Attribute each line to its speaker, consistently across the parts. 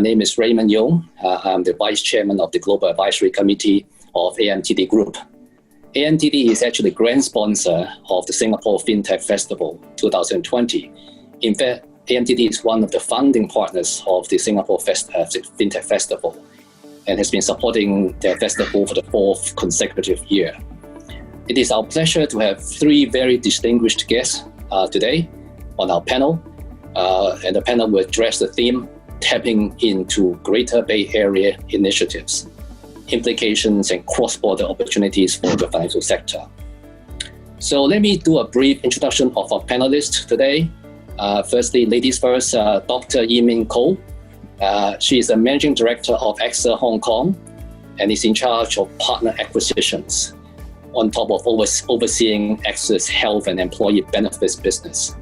Speaker 1: name is Raymond. I'm the Vice Chairman of the Global Advisory Committee of AMTD Group. AMTD is actually grand sponsor of the Singapore FinTech Festival 2020. In fact, AMTD is one of the founding partners of the Singapore FinTech Festival and has been supporting the festival for the 4th consecutive year. It is our pleasure to have 3 very distinguished guests today on our panel. And the panel will address the theme, tapping into Greater Bay Area initiatives, implications and cross-border opportunities for the financial sector. So let me do a brief introduction of our panelists today. Firstly, ladies first, Dr. Mien. She is a Managing Director of AXA Hong Kong and is in charge of partner acquisitions, on top of overseeing AXA's health and employee benefits business.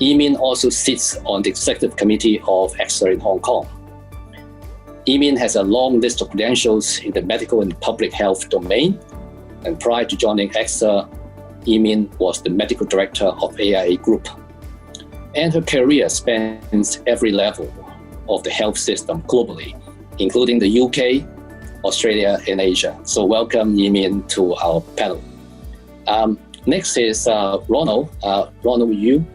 Speaker 1: Mien also sits on the executive committee of AXA in Hong Kong. Mien has a long list of credentials in the medical and public health domain, and prior to joining AXA, Mien was the medical director of AIA Group. And her career spans every level of the health system globally, including the UK, Australia, and Asia. So welcome Mien to our panel. Next is Ronald. Ronald Yu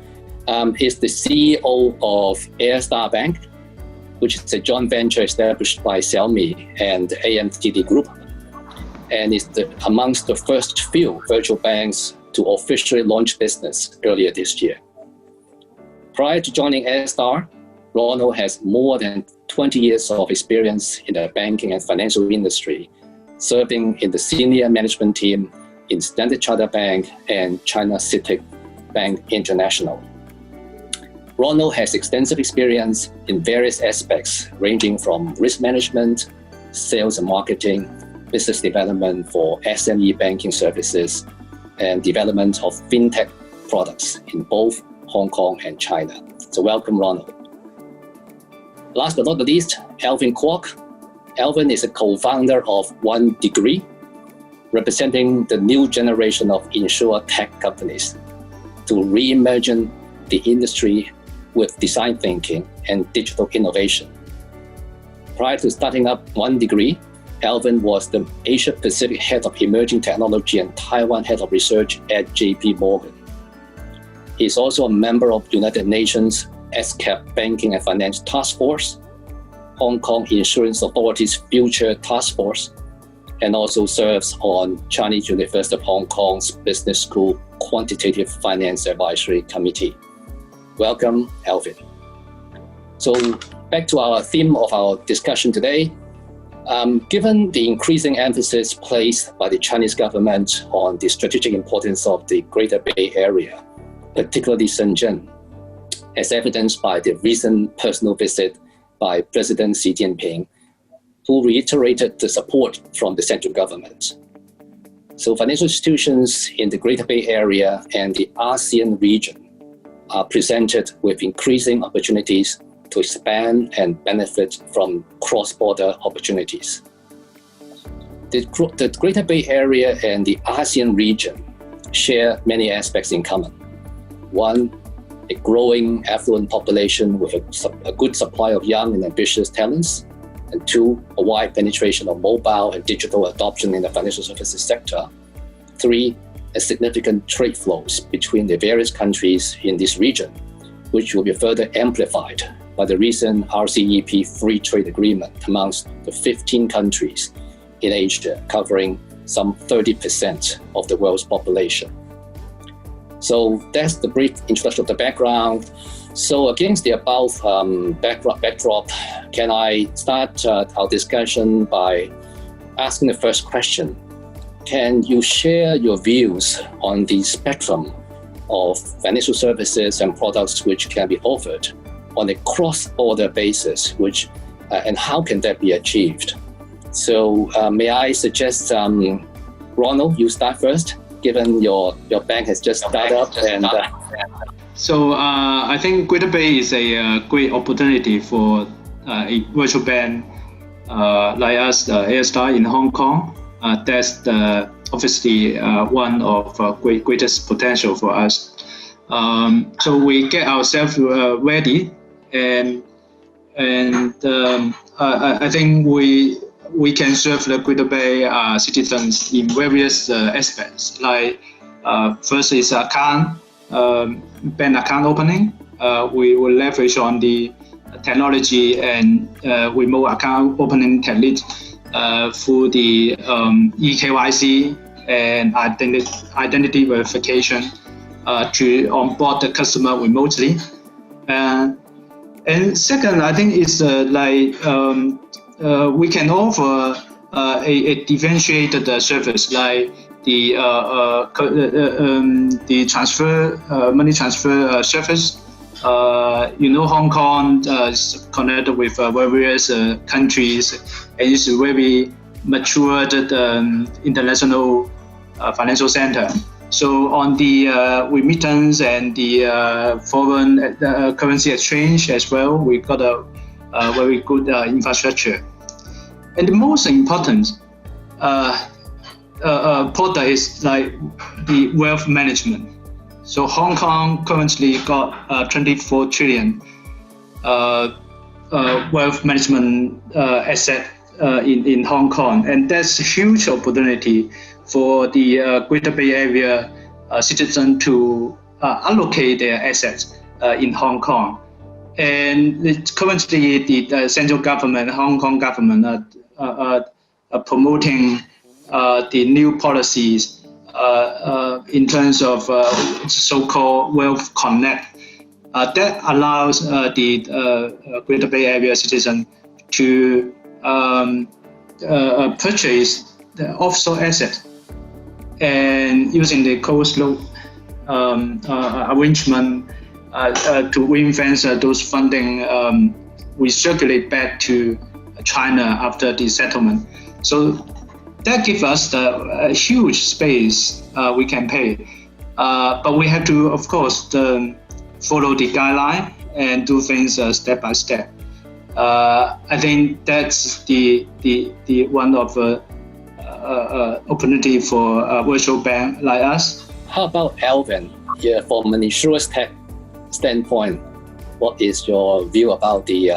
Speaker 1: is the CEO of AirStar Bank, which is a joint venture established by Xiaomi and AMTD Group, and is amongst the first few virtual banks to officially launch business earlier this year. Prior to joining AirStar, Ronald has more than 20 years of experience in the banking and financial industry, serving in the senior management team in Standard Chartered Bank and China CITIC Bank International. Ronald has extensive experience in various aspects, ranging from risk management, sales and marketing, business development for SME banking services, and development of fintech products in both Hong Kong and China. So welcome, Ronald. Last but not the least, Alvin Kwock. Alvin is a co-founder of OneDegree, representing the new generation of insure-tech companies to reimagine the industry with design thinking and digital innovation. Prior to starting up OneDegree, Alvin was the Asia Pacific Head of Emerging Technology and Taiwan Head of Research at JP Morgan. He is also a member of United Nations SFF Banking and Finance Task Force, Hong Kong Insurance Authority's Future Task Force, and also serves on Chinese University of Hong Kong's Business School Quantitative Finance Advisory Committee. Welcome, Alvin. So back to our theme of our discussion today. Given the increasing emphasis placed by the Chinese government on the strategic importance of the Greater Bay Area, particularly Shenzhen, as evidenced by the recent personal visit by President Xi Jinping, who reiterated the support from the central government. So financial institutions in the Greater Bay Area and the ASEAN region are presented with increasing opportunities to expand and benefit from cross-border opportunities. The Greater Bay Area and the ASEAN region share many aspects in common. One, a growing affluent population with a good supply of young and ambitious talents. And 2, a wide penetration of mobile and digital adoption in the financial services sector. 3, a significant trade flows between the various countries in this region, which will be further amplified by the recent RCEP free trade agreement amongst the 15 countries in Asia, covering some 30% of the world's population. So that's the brief introduction of the background. So against the above backdrop, can I start our discussion by asking the first question? Can you share your views on the spectrum of financial services and products which can be offered on a cross-border basis, and how can that be achieved? So may I suggest, Ronald, you start first, given your bank has just started up.
Speaker 2: So I think Greater Bay is a great opportunity for a virtual bank like us, AirStar in Hong Kong. That's obviously one of greatest potential for us. So we get ourselves ready, and And I think we can serve the Greater Bay citizens in various aspects. Like first is bank account opening. We will leverage on the technology and remote account opening technique through the eKYC and identity verification to onboard the customer remotely. And second, I think it's we can offer a differentiated service like the money transfer service. Hong Kong is connected with various countries and is a very matured international financial center. So on the remittance and the foreign currency exchange as well, we got a very good infrastructure. And the most important product is like the wealth management. So Hong Kong currently got 24 trillion wealth management asset in Hong Kong, and that's a huge opportunity for the Greater Bay Area citizens to allocate their assets in Hong Kong. And currently, the central government, Hong Kong government, are promoting the new policies in terms of so-called Wealth Connect. That allows the Greater Bay Area citizen to purchase the offshore asset and using the closed loop arrangement to ring-fence those funding, we circulate back to China after the settlement. So that gives us a huge space we can pay. But we have to, of course, follow the guideline and do things step by step. I think that's the one of opportunity for a virtual bank like us.
Speaker 1: How about Alvin? Yeah, from an insurance tech standpoint, what is your view about the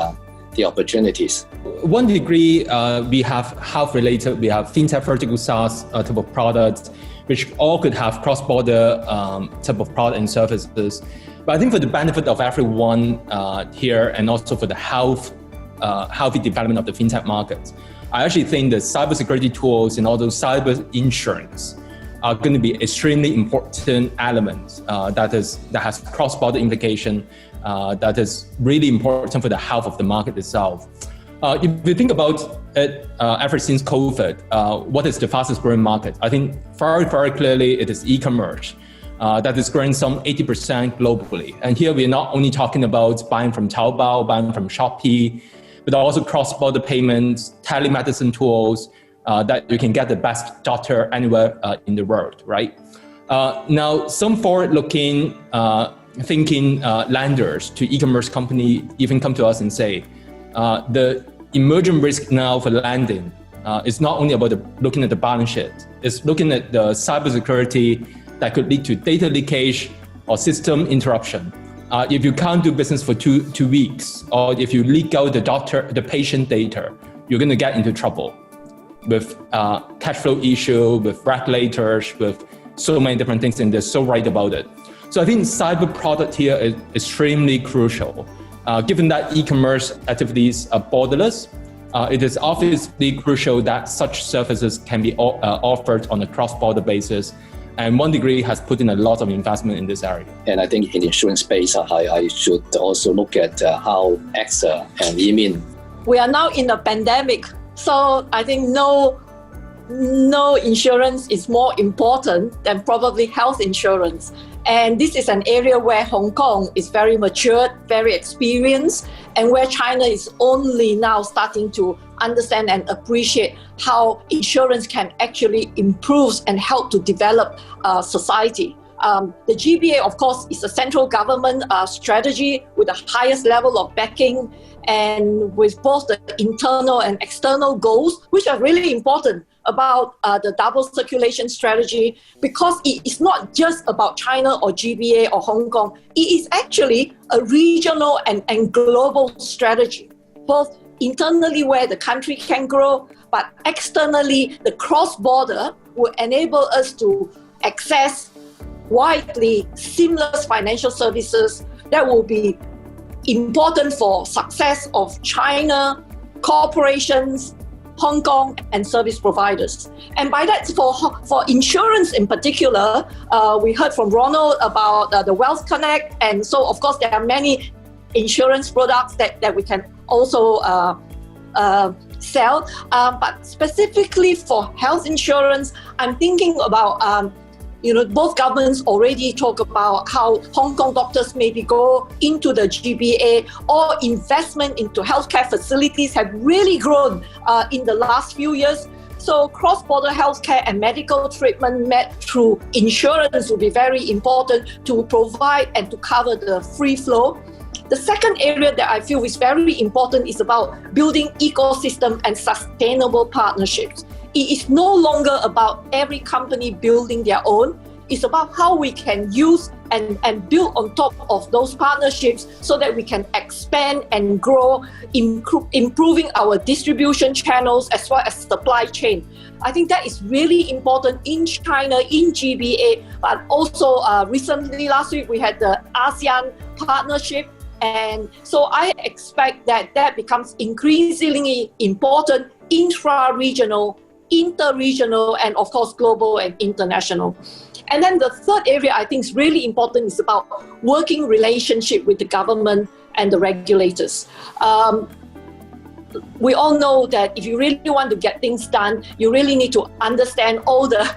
Speaker 1: opportunities?
Speaker 3: OneDegree, we have health-related, we have fintech vertical SaaS type of products, which all could have cross-border type of product and services. But I think for the benefit of everyone here, and also for the healthy development of the fintech market, I actually think the cybersecurity tools and also cyber insurance are going to be extremely important elements that has cross-border implication, that is really important for the health of the market itself. If you think about it, ever since COVID, what is the fastest growing market? I think very, very clearly it is e-commerce. That is growing some 80% globally. And here we're not only talking about buying from Taobao, buying from Shopee, but also cross-border payments, telemedicine tools, that you can get the best doctor anywhere in the world, right? Now, some forward-looking thinking lenders to e-commerce company even come to us and say, the emerging risk now for lending is not only about looking at the balance sheet, it's looking at the cybersecurity that could lead to data leakage or system interruption. If you can't do business for two weeks, or if you leak out the patient data, you're going to get into trouble with cash flow issue, with regulators, with so many different things, and they're so right about it. So I think cyber product here is extremely crucial. Given that e-commerce activities are borderless, it is obviously crucial that such services can be offered on a cross-border basis. And OneDegree has put in a lot of investment in this area.
Speaker 1: And I think in the insurance space, I should also look at how AXA and Mien.
Speaker 4: We are now in a pandemic, so I think no insurance is more important than probably health insurance. And this is an area where Hong Kong is very matured, very experienced, and where China is only now starting to understand and appreciate how insurance can actually improve and help to develop society. The GBA, of course, is a central government strategy with the highest level of backing and with both the internal and external goals, which are really important about the double circulation strategy, because it is not just about China or GBA or Hong Kong. It is actually a regional and global strategy. both internally where the country can grow, but externally the cross-border will enable us to access widely seamless financial services that will be important for success of China, corporations, Hong Kong, and service providers. And by that, for insurance in particular, we heard from Ronald about the Wealth Connect, and so of course there are many insurance products that we can also sell. But specifically for health insurance, I'm thinking about both governments already talk about how Hong Kong doctors maybe go into the GBA, or investment into healthcare facilities have really grown in the last few years. So cross-border healthcare and medical treatment met through insurance will be very important to provide and to cover the free flow. The second area that I feel is very important is about building ecosystem and sustainable partnerships. It is no longer about every company building their own. It's about how we can use and build on top of those partnerships so that we can expand and grow, improving our distribution channels as well as supply chain. I think that is really important in China, in GBA, but also recently, last week, we had the ASEAN partnership. And so I expect that becomes increasingly important intra-regional, inter-regional, and of course global and international. And then the third area I think is really important is about working relationship with the government and the regulators. We all know that if you really want to get things done, you really need to understand all the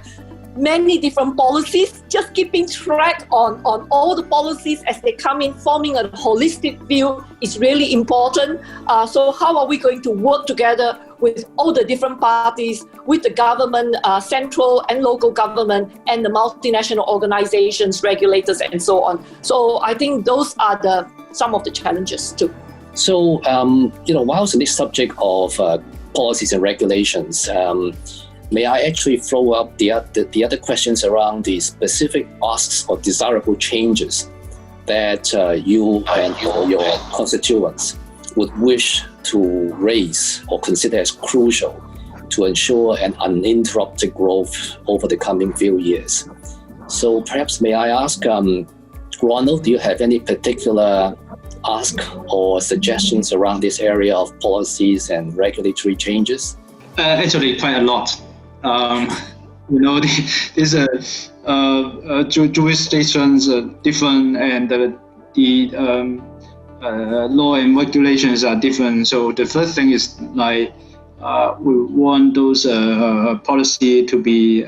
Speaker 4: many different policies. Just keeping track on all the policies as they come in, forming a holistic view is really important. So how are we going to work together with all the different parties, with the government, central and local government, and the multinational organizations, regulators, and so on. So I think those are some of the challenges too.
Speaker 1: So, whilst in this subject of policies and regulations, may I actually throw up the other questions around the specific asks or desirable changes that you and your constituents would wish to raise or consider as crucial to ensure an uninterrupted growth over the coming few years? So perhaps may I ask, Ronald, do you have any particular ask or suggestions around this area of policies and regulatory changes?
Speaker 2: Actually, quite a lot. These jurisdictions are different, and the law and regulations are different. So the first thing is we want those policy to be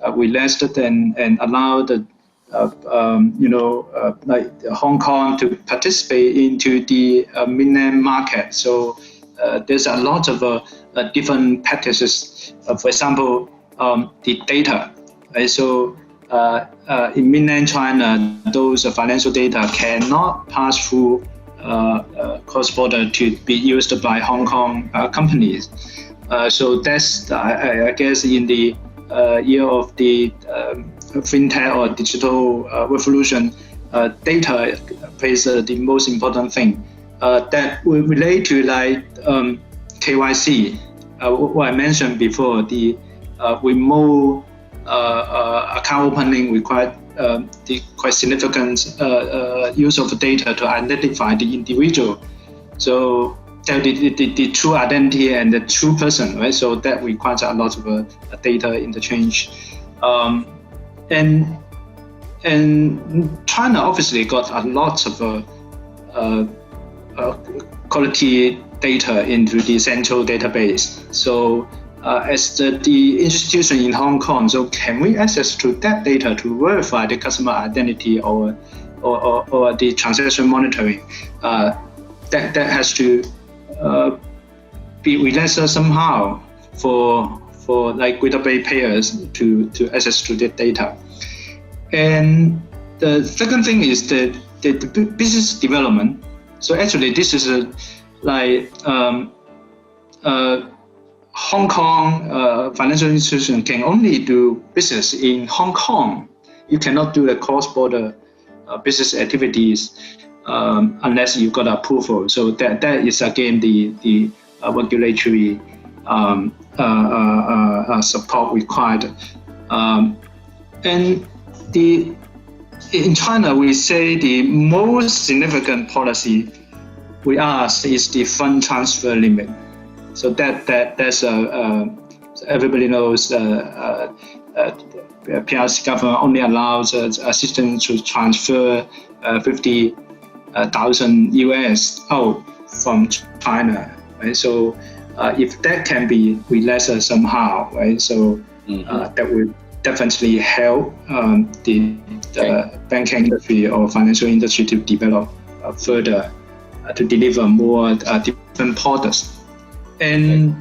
Speaker 2: relaxed and allow the Hong Kong to participate into the Mien market. So there's a lot of different practices. For example, the data. Right? So in mainland China, those financial data cannot pass through cross-border to be used by Hong Kong companies. So that's, I guess, in the year of the fintech or digital revolution, data plays the most important thing. That will relate to KYC. What I mentioned before, the remote account opening require the quite significant use of data to identify the individual. So the true identity and the true person, right? So that requires a lot of data interchange. And China obviously got a lot of quality data into the central database. So as the institution in Hong Kong, so can we access to that data to verify the customer identity or the transaction monitoring? That has to be relaxed somehow for Greater Bay payers to access to that data. And the second thing is the business development. So actually, this is Hong Kong financial institution can only do business in Hong Kong. You cannot do the cross-border business activities. unless you got approval. So that is again the regulatory support required. And in China, we say the most significant policy we ask is the fund transfer limit. So that's everybody knows PRC government only allows assistance to transfer 50,000 US out from China, right? So if that can be relaxed somehow, right? So that would definitely help the banking industry or financial industry to develop further, to deliver more different products. And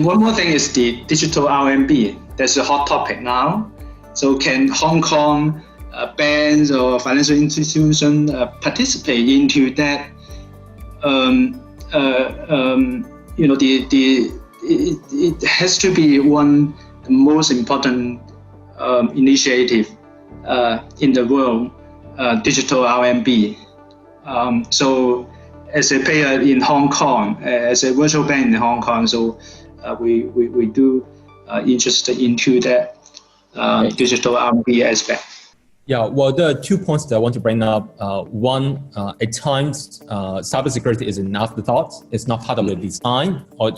Speaker 2: one more thing is the digital RMB. That's a hot topic now. So can Hong Kong banks or financial institutions participate into that? It has to be the most important initiative in the world, digital RMB. So as a player in Hong Kong, as a virtual bank in Hong Kong, so we do interested into that digital RMB aspect.
Speaker 3: Yeah, well, there are 2 points that I want to bring up. One, at times, cybersecurity is an afterthought. It's not part of the design or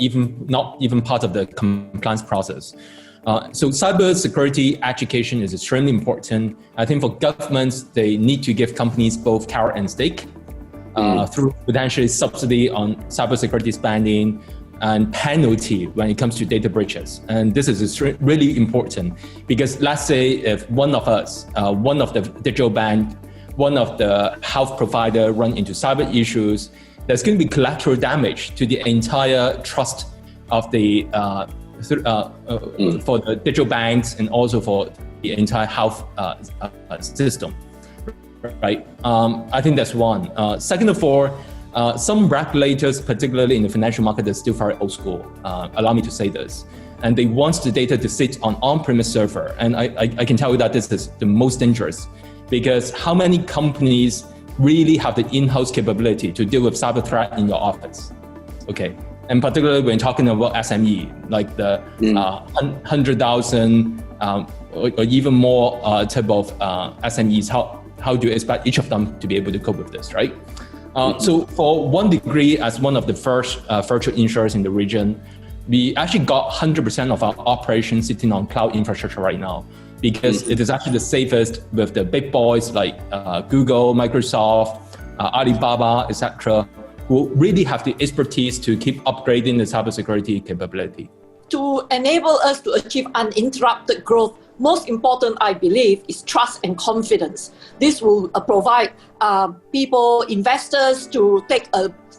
Speaker 3: not even part of the compliance process. So cybersecurity education is extremely important. I think for governments, they need to give companies both carrot and stick through potentially subsidy on cybersecurity spending and penalty when it comes to data breaches. And this is really important because let's say if one of us, one of the digital bank, one of the health provider run into cyber issues, there's going to be collateral damage to the entire trust of the for the digital banks and also for the entire health system, right? I think that's one. Second of all, some regulators, particularly in the financial market, are still very old school. Allow me to say this. And they want the data to sit on on-premise server. And I can tell you that this is the most dangerous because how many companies really have the in-house capability to deal with cyber threat in your office? Okay. And particularly when talking about SME, like the 100,000 or even more type of SMEs, how do you expect each of them to be able to cope with this, right? So for OneDegree, as one of the first virtual insurers in the region, we actually got 100% of our operations sitting on cloud infrastructure right now because it is actually the safest with the big boys like Google, Microsoft, Alibaba, etc., who really have the expertise to keep upgrading the cybersecurity capability.
Speaker 4: To enable us to achieve uninterrupted growth, most important, I believe, is trust and confidence. This will provide people, investors to take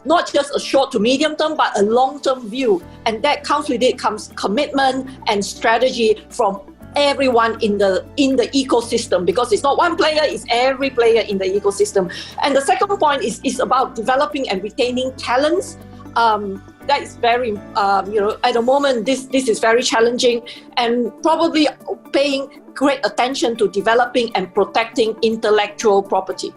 Speaker 4: not just a short to medium term, but a long-term view. And that comes with it comes commitment and strategy from everyone in the ecosystem, because it's not one player, it's every player in the ecosystem. And the second point is about developing and retaining talents. That is very, at the moment, this is very challenging, and probably paying great attention to developing and protecting intellectual property.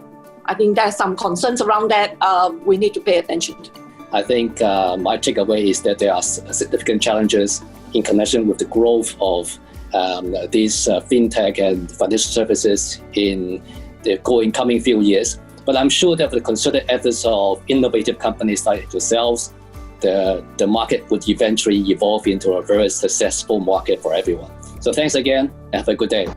Speaker 4: I think there's some concerns around that we need to pay attention to.
Speaker 1: I think my takeaway is that there are significant challenges in connection with the growth of these fintech and financial services in the coming few years. But I'm sure that with the concerted efforts of innovative companies like yourselves, the market would eventually evolve into a very successful market for everyone. So thanks again, and have a good day.